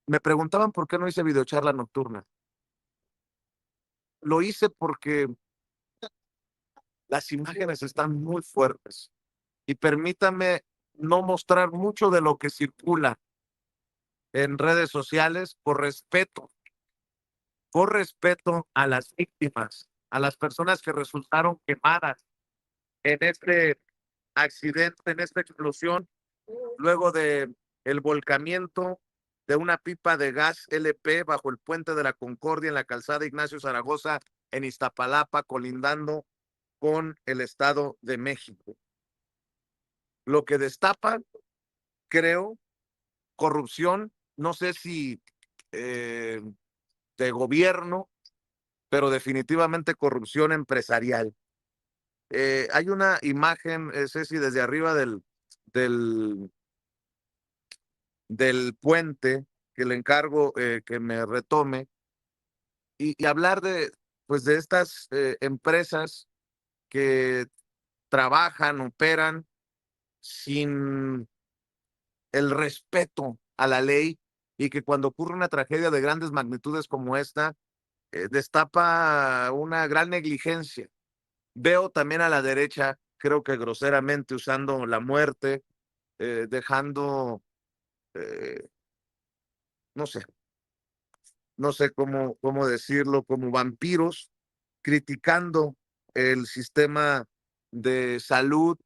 Me preguntaban por qué no hice videocharla nocturna. Lo hice porque las imágenes están muy fuertes y permítame no mostrar mucho de lo que circula en redes sociales por respeto a las víctimas, a las personas que resultaron quemadas en este accidente, en esta explosión, luego de el volcamiento de una pipa de gas LP bajo el puente de la Concordia en la calzada Ignacio Zaragoza en Iztapalapa, colindando con el Estado de México. Lo que destapa, creo, corrupción, no sé si eh, de gobierno, pero definitivamente corrupción empresarial. Hay una imagen, Ceci, desde arriba del, del puente que le encargo que me retome y hablar pues de estas empresas que trabajan, operan sin el respeto a la ley y que cuando ocurre una tragedia de grandes magnitudes como esta, destapa una gran negligencia. Veo también a la derecha, creo que groseramente usando la muerte, dejando, eh, no sé, no sé cómo decirlo, como vampiros, criticando el sistema de salud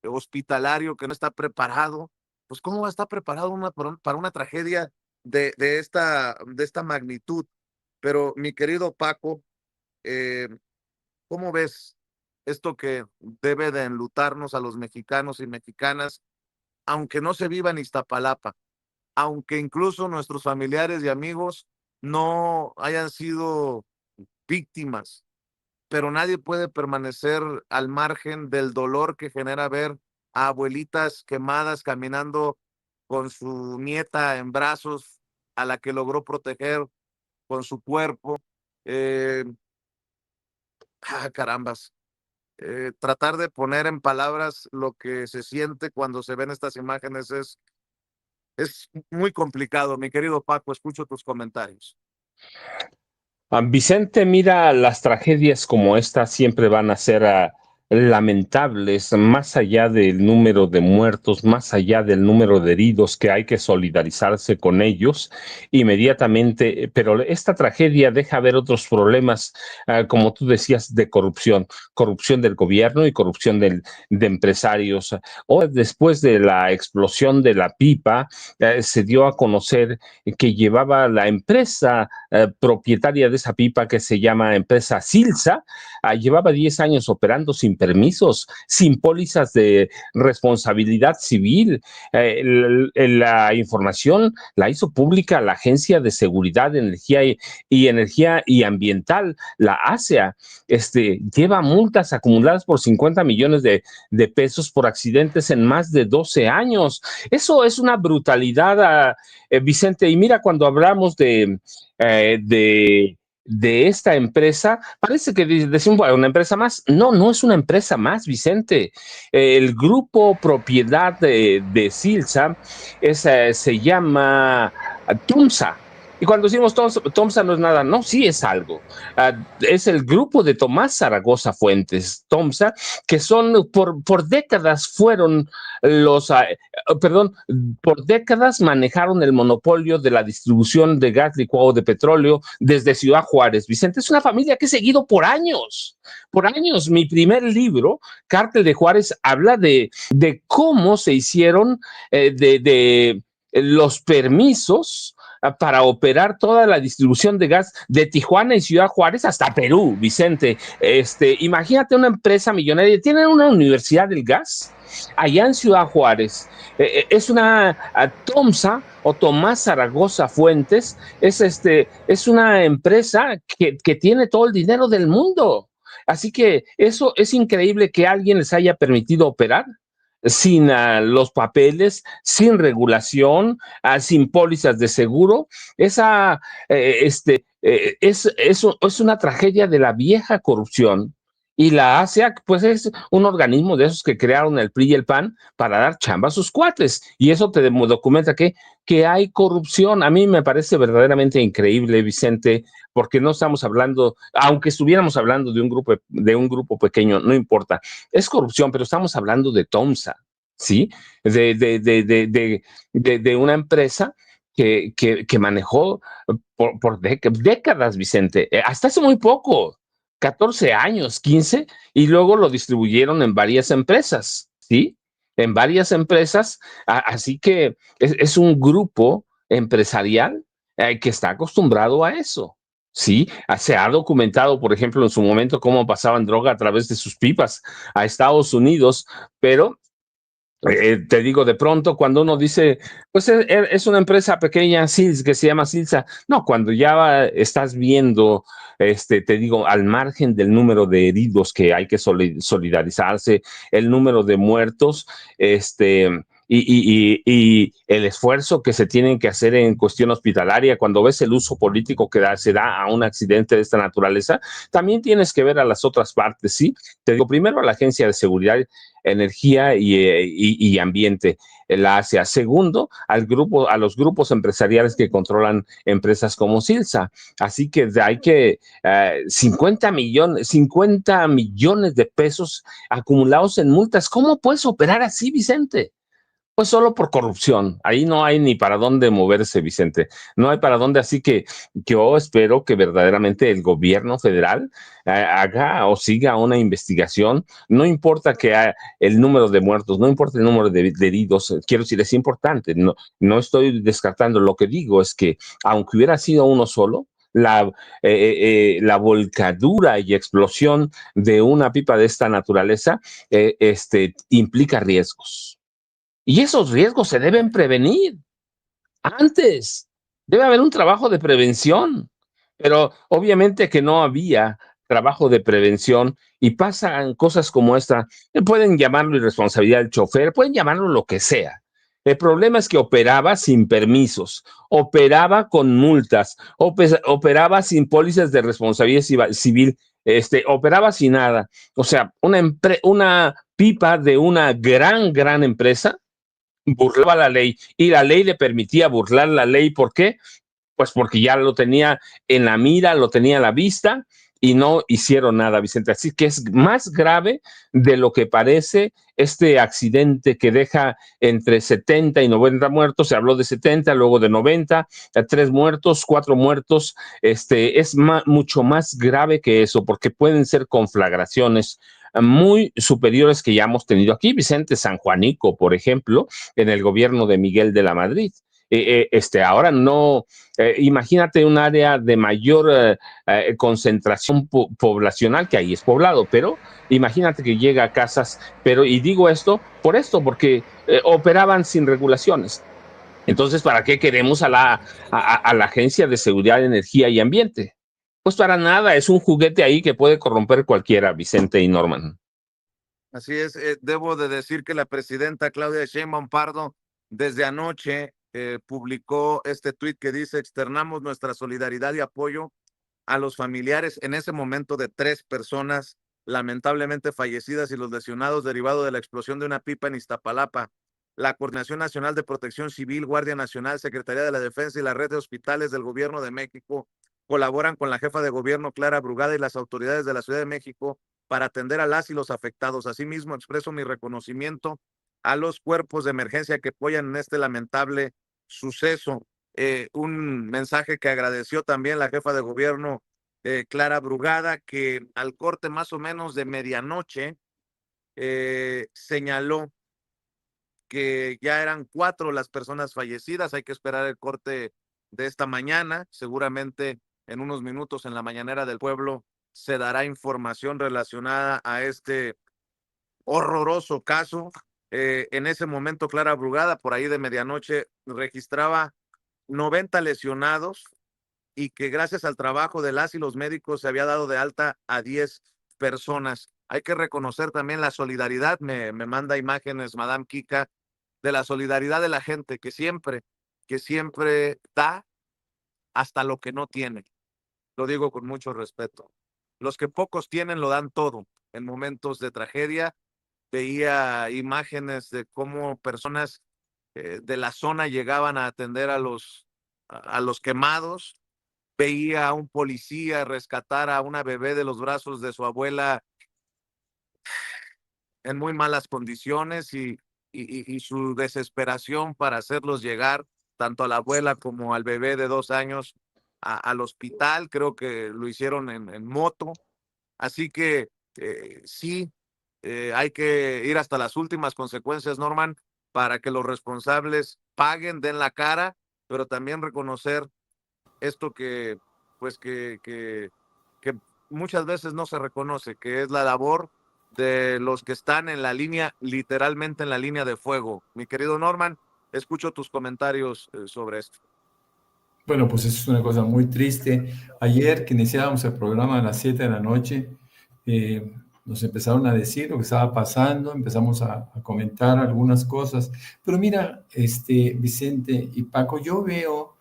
hospitalario que no está preparado. Pues, ¿cómo va a estar preparado para una tragedia de esta magnitud? Pero, mi querido Paco, eh, ¿cómo ves esto que debe de enlutarnos a los mexicanos y mexicanas, aunque no se viva en Iztapalapa, aunque incluso nuestros familiares y amigos no hayan sido víctimas, pero nadie puede permanecer al margen del dolor que genera ver a abuelitas quemadas caminando con su nieta en brazos, a la que logró proteger con su cuerpo? Eh, carambas. Tratar de poner en palabras lo que se siente cuando se ven estas imágenes es muy complicado. Mi querido Paco, escucho tus comentarios. Vicente, mira, las tragedias como esta siempre van a ser lamentables, más allá del número de muertos, más allá del número de heridos, que hay que solidarizarse con ellos inmediatamente, pero esta tragedia deja ver otros problemas, como tú decías, de corrupción, corrupción del gobierno y corrupción de empresarios. Hoy, después de la explosión de la pipa, se dio a conocer que llevaba la empresa propietaria de esa pipa, que se llama empresa Silsa, llevaba 10 años operando sin permisos, sin pólizas de responsabilidad civil. La información la hizo pública la Agencia de Seguridad de Energía y Ambiental, la ASEA. Lleva multas acumuladas por 50 millones de pesos por accidentes en más de 12 años. Eso es una brutalidad, Vicente. Y mira, cuando hablamos eh, de, de esta empresa, parece que decimos, bueno, una empresa más. No, no es una empresa más, Vicente. El grupo propiedad de Silsa se llama Tumsa. Y cuando decimos Tomsa no es nada, no, sí es algo. Es el grupo de Tomás Zaragoza Fuentes, Tomsa, que son por décadas fueron perdón, por décadas manejaron el monopolio de la distribución de gas licuado de petróleo desde Ciudad Juárez. Vicente, es una familia que he seguido por años. Por años, mi primer libro, Cártel de Juárez, habla de cómo se hicieron de los permisos para operar toda la distribución de gas de Tijuana y Ciudad Juárez hasta Perú, Vicente. Imagínate una empresa millonaria, tienen una universidad del gas allá en Ciudad Juárez. Es una Tomsa o Tomás Zaragoza Fuentes, es una empresa que tiene todo el dinero del mundo. Así que eso es increíble, que alguien les haya permitido operar sin los papeles, sin regulación, sin pólizas de seguro. Es una tragedia de la vieja corrupción Y la ASEA, pues es un organismo de esos que crearon el PRI y el PAN para dar chamba a sus cuates. Y eso te documenta que hay corrupción. A mí me parece verdaderamente increíble, Vicente, porque no estamos hablando, aunque estuviéramos hablando de un grupo pequeño, no importa. Es corrupción, pero estamos hablando de Tomsa, ¿sí? De una empresa que manejó por décadas, Vicente, hasta hace muy poco. 14 años, 15, y luego lo distribuyeron en varias empresas, ¿sí? En varias empresas, así que es un grupo empresarial que está acostumbrado a eso, ¿sí? Se ha documentado, por ejemplo, en su momento cómo pasaban droga a través de sus pipas a Estados Unidos, pero te digo, de pronto, cuando uno dice, pues es una empresa pequeña, que se llama Silsa, no, cuando ya estás viendo, te digo, al margen del número de heridos que hay que solidarizarse, el número de muertos, y el esfuerzo que se tienen que hacer en cuestión hospitalaria, cuando ves el uso político que se da a un accidente de esta naturaleza, también tienes que ver a las otras partes, ¿sí? Te digo, primero a la Agencia de Seguridad, Energía y Ambiente, la ASEA. Segundo, a los grupos empresariales que controlan empresas como Silsa. Así que hay que 50 millones de pesos acumulados en multas. ¿Cómo puedes operar así, Vicente? Pues solo por corrupción. Ahí no hay ni para dónde moverse, Vicente. No hay para dónde. Así que yo espero que verdaderamente el gobierno federal haga o siga una investigación. No importa el número de muertos, no importa el número de heridos. Quiero decir, es importante. No, no estoy descartando. Lo que digo es que, aunque hubiera sido uno solo, la volcadura y explosión de una pipa de esta naturaleza implica riesgos. Y esos riesgos se deben prevenir antes. Debe haber un trabajo de prevención, pero obviamente que no había trabajo de prevención y pasan cosas como esta. Pueden llamarlo irresponsabilidad del chofer, pueden llamarlo lo que sea. El problema es que operaba sin permisos, operaba con multas, operaba sin pólizas de responsabilidad civil, operaba sin nada. O sea, una pipa de una gran empresa burlaba la ley y la ley le permitía burlar la ley. ¿Por qué? Pues porque ya lo tenía en la mira, lo tenía a la vista y no hicieron nada, Vicente. Así que es más grave de lo que parece este accidente que deja entre 70 y 90 muertos. Se habló de 70, luego de 90, 3 muertos, 4 muertos. Es mucho más grave que eso porque pueden ser conflagraciones muy superiores que ya hemos tenido aquí. Vicente Sanjuanico, por ejemplo, en el gobierno de Miguel de la Madrid. Ahora no, imagínate un área de mayor concentración poblacional, que ahí es poblado, pero imagínate que llega a casas, y digo esto, porque operaban sin regulaciones. Entonces, ¿para qué queremos a la Agencia de Seguridad, Energía y Ambiente? Pues para nada, es un juguete ahí que puede corromper cualquiera, Vicente y Norman. Así es, debo de decir que la presidenta Claudia Sheinbaum Pardo desde anoche publicó este tuit que dice: externamos nuestra solidaridad y apoyo a los familiares en ese momento de 3 personas lamentablemente fallecidas y los lesionados derivado de la explosión de una pipa en Iztapalapa. La Coordinación Nacional de Protección Civil, Guardia Nacional, Secretaría de la Defensa y la red de hospitales del Gobierno de México colaboran con la jefa de gobierno Clara Brugada y las autoridades de la Ciudad de México para atender a las y los afectados. Asimismo, expreso mi reconocimiento a los cuerpos de emergencia que apoyan en este lamentable suceso. Un mensaje que agradeció también la jefa de gobierno Clara Brugada, que al corte más o menos de medianoche señaló que ya eran 4 las personas fallecidas. Hay que esperar el corte de esta mañana. Seguramente en unos minutos en la mañanera del pueblo se dará información relacionada a este horroroso caso. En ese momento, Clara Brugada, por ahí de medianoche, registraba 90 lesionados y que gracias al trabajo de las y los médicos se había dado de alta a 10 personas. Hay que reconocer también la solidaridad. Me manda imágenes, Madame Kika, de la solidaridad de la gente que siempre da hasta lo que no tiene. Lo digo con mucho respeto. Los que pocos tienen lo dan todo en momentos de tragedia. Veía imágenes de cómo personas de la zona llegaban a atender a los quemados. Veía a un policía rescatar a una bebé de los brazos de su abuela en muy malas condiciones y su desesperación para hacerlos llegar, tanto a la abuela como al bebé de 2 años, al hospital. Creo que lo hicieron en moto. Así que sí, hay que ir hasta las últimas consecuencias, Norman, para que los responsables paguen, den la cara, pero también reconocer esto que, pues que muchas veces no se reconoce, que es la labor de los que están en la línea, literalmente en la línea de fuego. Mi querido Norman, escucho tus comentarios sobre esto. Bueno, pues eso es una cosa muy triste. Ayer que iniciábamos el programa a las 7 de la noche, nos empezaron a decir lo que estaba pasando, empezamos a comentar algunas cosas. Pero mira, Vicente y Paco, yo veo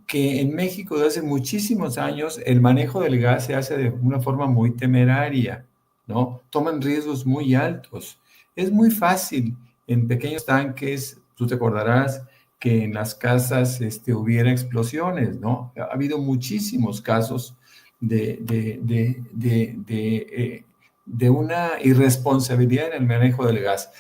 que en México desde hace muchísimos años el manejo del gas se hace de una forma muy temeraria, ¿no? Toman riesgos muy altos. Es muy fácil en pequeños tanques, tú te acordarás que en las casas hubiera explosiones, ¿no? Ha habido muchísimos casos de una irresponsabilidad en el manejo del gas.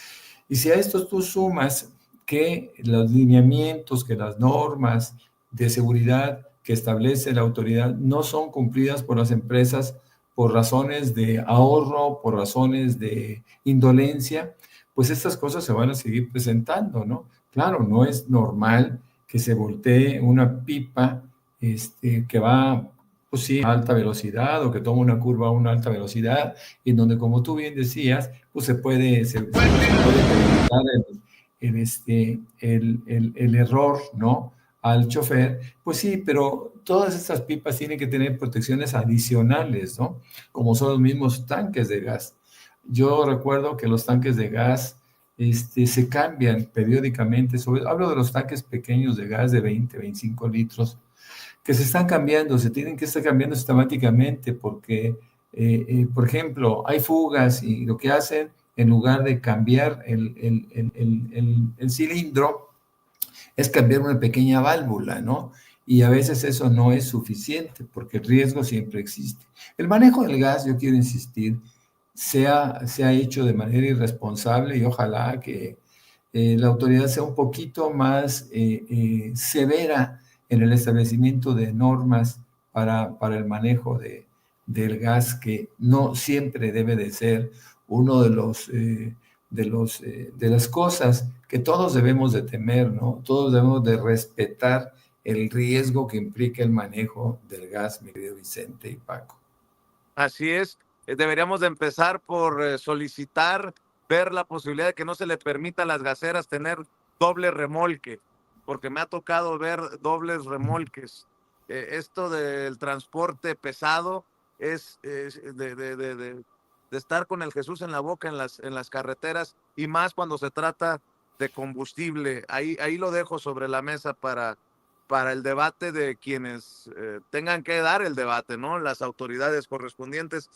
Y si a esto tú sumas que los lineamientos, que las normas de seguridad que establece la autoridad no son cumplidas por las empresas por razones de ahorro, por razones de indolencia, pues estas cosas se van a seguir presentando, ¿no? Claro, no es normal que se voltee una pipa que va, pues sí, a alta velocidad o que toma una curva a una alta velocidad, en donde, como tú bien decías, pues se puede presentar el error, ¿no? Al chofer, pues sí, pero todas estas pipas tienen que tener protecciones adicionales, ¿no? Como son los mismos tanques de gas. Yo recuerdo que los tanques de gas se cambian periódicamente, hablo de los tanques pequeños de gas de 20, 25 litros, que se están cambiando, se tienen que estar cambiando sistemáticamente porque, por ejemplo, hay fugas y lo que hacen, en lugar de cambiar el cilindro, es cambiar una pequeña válvula, ¿no? Y a veces eso no es suficiente porque el riesgo siempre existe. El manejo del gas, yo quiero insistir, se ha hecho de manera irresponsable y ojalá que la autoridad sea un poquito más severa en el establecimiento de normas para el manejo del gas, que no siempre debe de ser uno de las cosas que todos debemos de temer, ¿no? Todos debemos de respetar el riesgo que implica el manejo del gas, mi querido Vicente y Paco. Así es, deberíamos de empezar por solicitar ver la posibilidad de que no se le permita a las gaseras tener doble remolque, porque me ha tocado ver dobles remolques. Esto del transporte pesado es de estar con el Jesús en la boca en las carreteras, y más cuando se trata de combustible. Ahí lo dejo sobre la mesa para el debate de quienes tengan que dar el debate, ¿no? Las autoridades correspondientes.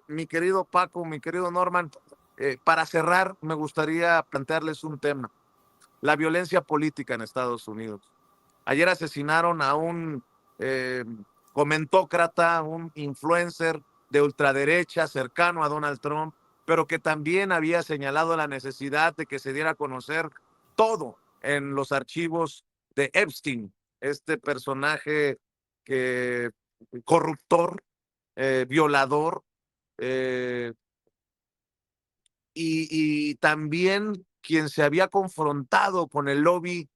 Mi querido Paco, mi querido Norman, para cerrar, me gustaría plantearles un tema: la violencia política en Estados Unidos. Ayer asesinaron a un eh, comentócrata, un influencer de ultraderecha cercano a Donald Trump, pero que también había señalado la necesidad de que se diera a conocer todo en los archivos de Epstein, este personaje que corruptor, violador, eh, y también quien se había confrontado con el lobby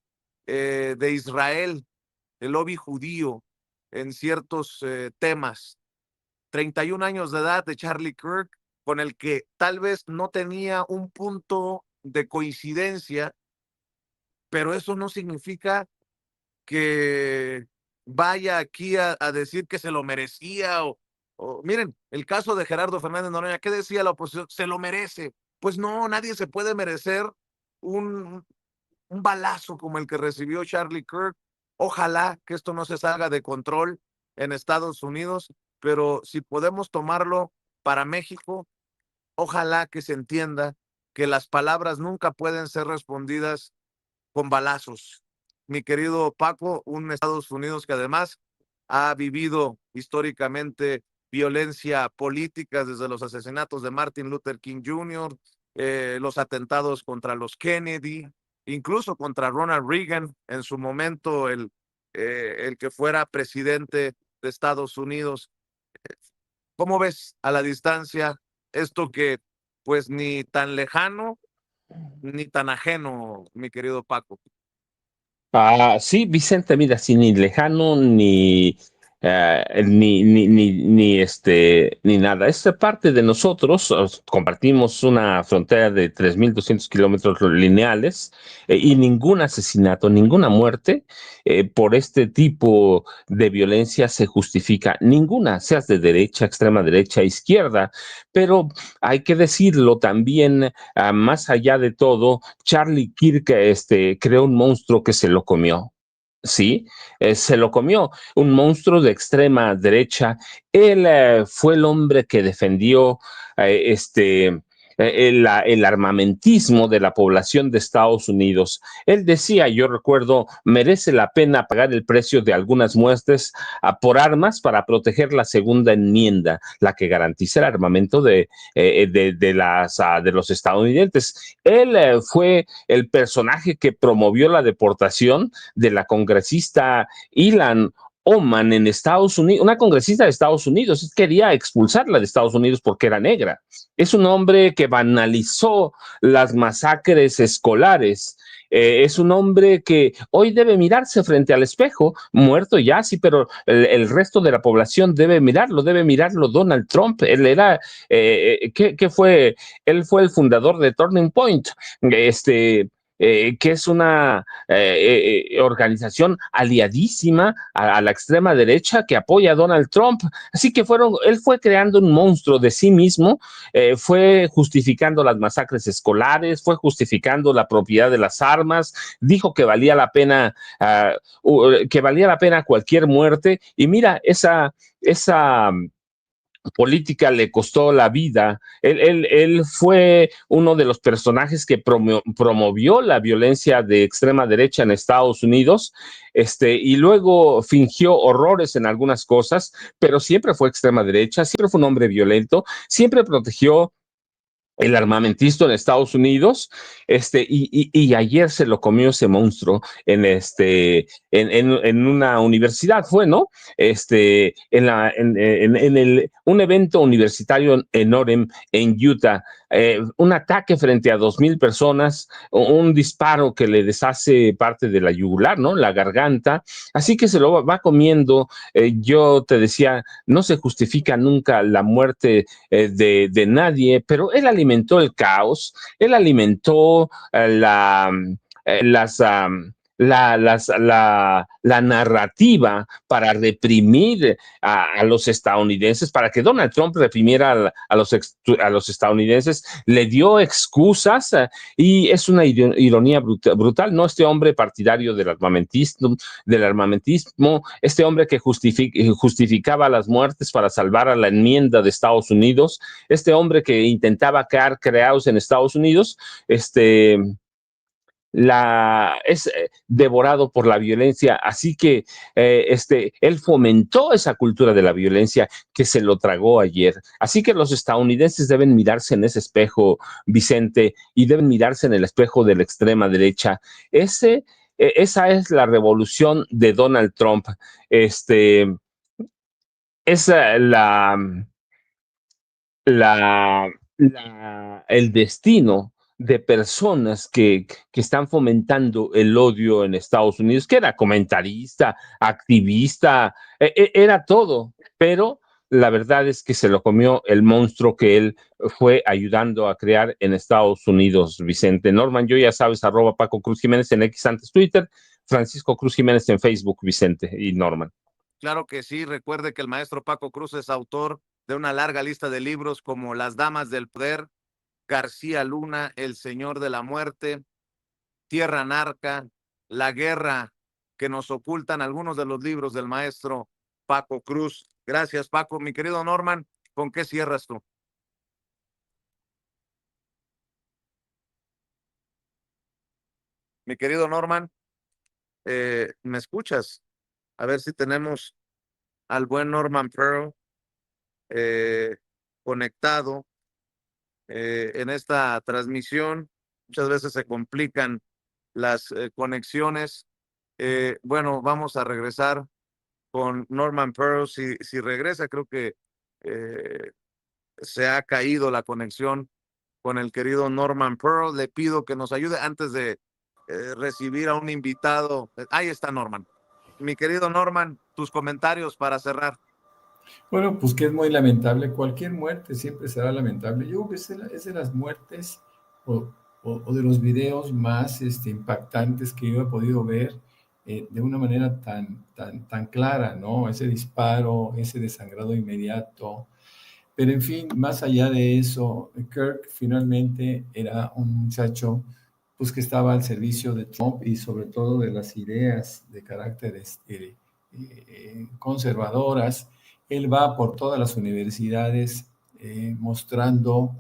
de Israel, el lobby judío, en ciertos temas. 31 años de edad de Charlie Kirk, con el que tal vez no tenía un punto de coincidencia, pero eso no significa que vaya aquí a decir que se lo merecía. Miren, el caso de Gerardo Fernández Noroña, ¿qué decía la oposición? Se lo merece. Pues no, nadie se puede merecer un, un balazo como el que recibió Charlie Kirk. Ojalá que esto no se salga de control en Estados Unidos, pero si podemos tomarlo para México, Ojalá que se entienda que las palabras nunca pueden ser respondidas con balazos. Mi querido Paco, un Estados Unidos que además ha vivido históricamente violencia política desde los asesinatos de Martin Luther King Jr., los atentados contra los Kennedy, incluso contra Ronald Reagan, en su momento el que fuera presidente de Estados Unidos. ¿Cómo ves a la distancia esto que pues ni tan lejano ni tan ajeno, mi querido Paco? Sí, Vicente, mira, sí, ni lejano, ni nada. Esta parte de nosotros compartimos una frontera de 3.200 kilómetros lineales y ningún asesinato, ninguna muerte por este tipo de violencia se justifica. Ninguna, seas de derecha, extrema derecha, izquierda. Pero hay que decirlo también, más allá de todo, Charlie Kirk creó un monstruo que se lo comió. Sí, se lo comió, un monstruo de extrema derecha. Él fue el hombre que defendió el armamentismo de la población de Estados Unidos. Él decía, yo recuerdo, merece la pena pagar el precio de algunas muertes por armas para proteger la segunda enmienda, la que garantiza el armamento de los estadounidenses. Él fue el personaje que promovió la deportación de la congresista Ilan Oman en Estados Unidos, una congresista de Estados Unidos, quería expulsarla de Estados Unidos porque era negra. Es un hombre que banalizó las masacres escolares. Es un hombre que hoy debe mirarse frente al espejo, muerto ya, sí, pero el resto de la población debe mirarlo Donald Trump. Él era, ¿qué fue? Él fue el fundador de Turning Point, que es una organización aliadísima a la extrema derecha que apoya a Donald Trump. Así que él fue creando un monstruo de sí mismo, fue justificando las masacres escolares, fue justificando la propiedad de las armas, dijo que valía la pena cualquier muerte. Y mira, esa política le costó la vida. Él fue uno de los personajes que promovió la violencia de extrema derecha en Estados Unidos, y luego fingió horrores en algunas cosas, pero siempre fue extrema derecha, siempre fue un hombre violento, siempre protegió el armamentismo en Estados Unidos, y ayer se lo comió ese monstruo en una universidad, fue, ¿no? Un evento universitario en Orem, en Utah, un ataque frente a 2,000 personas, un disparo que le deshace parte de la yugular, ¿no? La garganta, así que se lo va comiendo. Yo te decía, no se justifica nunca la muerte de nadie, pero él alimentó el caos, él alimentó las... la narrativa para reprimir a los estadounidenses, para que Donald Trump reprimiera a los estadounidenses, le dio excusas y es una ironía brutal, ¿no? Este hombre partidario del armamentismo, este hombre que justificaba las muertes para salvar a la enmienda de Estados Unidos, este hombre que intentaba crear creados en Estados Unidos, es devorado por la violencia, así que él fomentó esa cultura de la violencia que se lo tragó ayer. Así que los estadounidenses deben mirarse en ese espejo, Vicente, y deben mirarse en el espejo de la extrema derecha. Esa es la revolución de Donald Trump. Es el destino de personas que están fomentando el odio en Estados Unidos, que era comentarista, activista, era todo, pero la verdad es que se lo comió el monstruo que él fue ayudando a crear en Estados Unidos, Vicente. Norman, yo ya sabes, @Paco Cruz Jiménez en X antes Twitter, Francisco Cruz Jiménez en Facebook, Vicente y Norman. Claro que sí, recuerde que el maestro Paco Cruz es autor de una larga lista de libros como Las Damas del Poder, García Luna, El Señor de la Muerte, Tierra Narca, La Guerra que nos ocultan, algunos de los libros del maestro Paco Cruz. Gracias, Paco. Mi querido Norman, ¿con qué cierras tú? Mi querido Norman, ¿me escuchas? A ver si tenemos al buen Norman Pearl conectado en esta transmisión. Muchas veces se complican las conexiones. Bueno, vamos a regresar con Norman Pearl. Si regresa, creo que eh, se ha caído la conexión con el querido Norman Pearl. Le pido que nos ayude antes de recibir a un invitado. Ahí está Norman. Mi querido Norman, tus comentarios para cerrar. Bueno, pues que es muy lamentable. Cualquier muerte siempre será lamentable. Yo creo que es de las muertes o de los videos más impactantes que yo he podido ver de una manera tan clara, ¿no? Ese disparo, ese desangrado inmediato. Pero en fin, más allá de eso, Kirk finalmente era un muchacho pues, que estaba al servicio de Trump y sobre todo de las ideas de carácter conservadoras. Él va por todas las universidades mostrando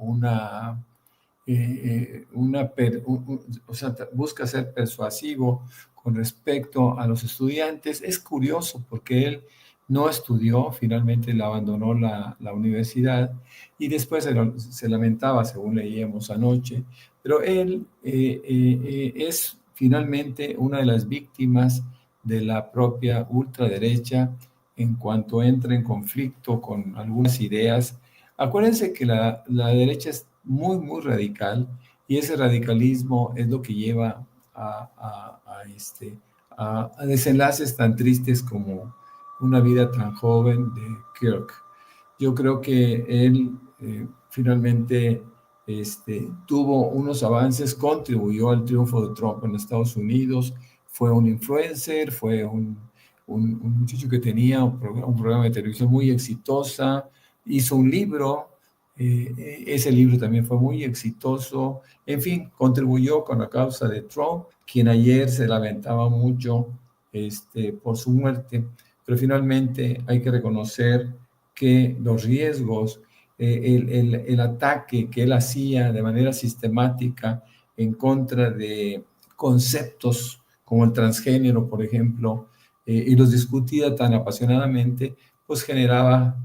o sea, busca ser persuasivo con respecto a los estudiantes. Es curioso porque él no estudió, finalmente le abandonó la universidad y después se lamentaba, según leíamos anoche, pero él es finalmente una de las víctimas de la propia ultraderecha en cuanto entra en conflicto con algunas ideas. Acuérdense que la derecha es muy radical y ese radicalismo es lo que lleva a desenlaces tan tristes como una vida tan joven de Kirk. Yo creo que él finalmente tuvo unos avances, contribuyó al triunfo de Trump en Estados Unidos, fue un influencer, fue un muchacho que tenía un programa de televisión muy exitosa, hizo un libro, ese libro también fue muy exitoso, en fin, contribuyó con la causa de Trump, quien ayer se lamentaba mucho por su muerte, pero finalmente hay que reconocer que los riesgos, el ataque que él hacía de manera sistemática en contra de conceptos como el transgénero, por ejemplo, y los discutía tan apasionadamente, pues generaba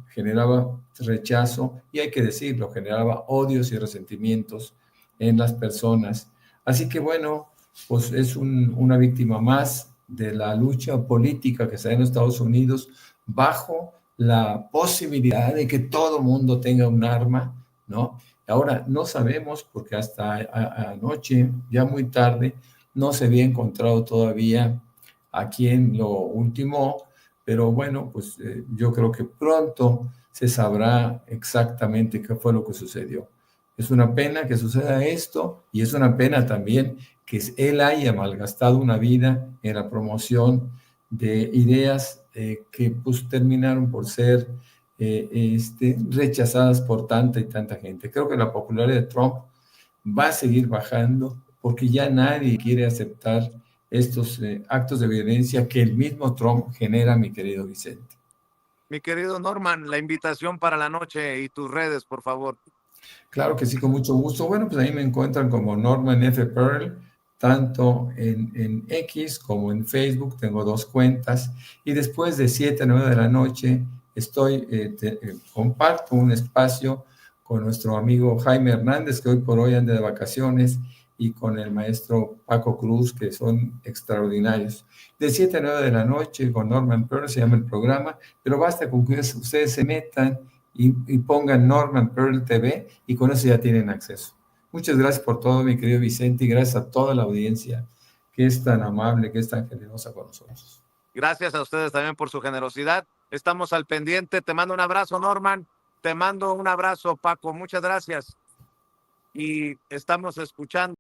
rechazo y hay que decirlo, generaba odios y resentimientos en las personas. Así que bueno, pues es una víctima más de la lucha política que se da en Estados Unidos bajo la posibilidad de que todo mundo tenga un arma, ¿no? Ahora, no sabemos, porque hasta anoche, ya muy tarde, no se había encontrado todavía a quien lo ultimó, pero bueno, pues yo creo que pronto se sabrá exactamente qué fue lo que sucedió. Es una pena que suceda esto y es una pena también que él haya malgastado una vida en la promoción de ideas que pues terminaron por ser rechazadas por tanta y tanta gente. Creo que la popularidad de Trump va a seguir bajando porque ya nadie quiere aceptar estos actos de violencia que el mismo Trump genera, mi querido Vicente. Mi querido Norman, la invitación para la noche y tus redes, por favor. Claro que sí, con mucho gusto. Bueno, pues ahí me encuentran como Norman F. Pearl, tanto en X como en Facebook. Tengo 2 cuentas. Y después de 7 a 9 de la noche comparto un espacio con nuestro amigo Jaime Hernández, que hoy por hoy anda de vacaciones, y con el maestro Paco Cruz, que son extraordinarios. De 7 a 9 de la noche con Norman Pearl se llama el programa, pero basta con que ustedes se metan y pongan Norman Pearl TV y con eso ya tienen acceso. Muchas gracias por todo, mi querido Vicente, y gracias a toda la audiencia que es tan amable, que es tan generosa con nosotros. Gracias a ustedes también por su generosidad. Estamos al pendiente. Te mando un abrazo, Norman. Te mando un abrazo, Paco. Muchas gracias. Y estamos escuchando.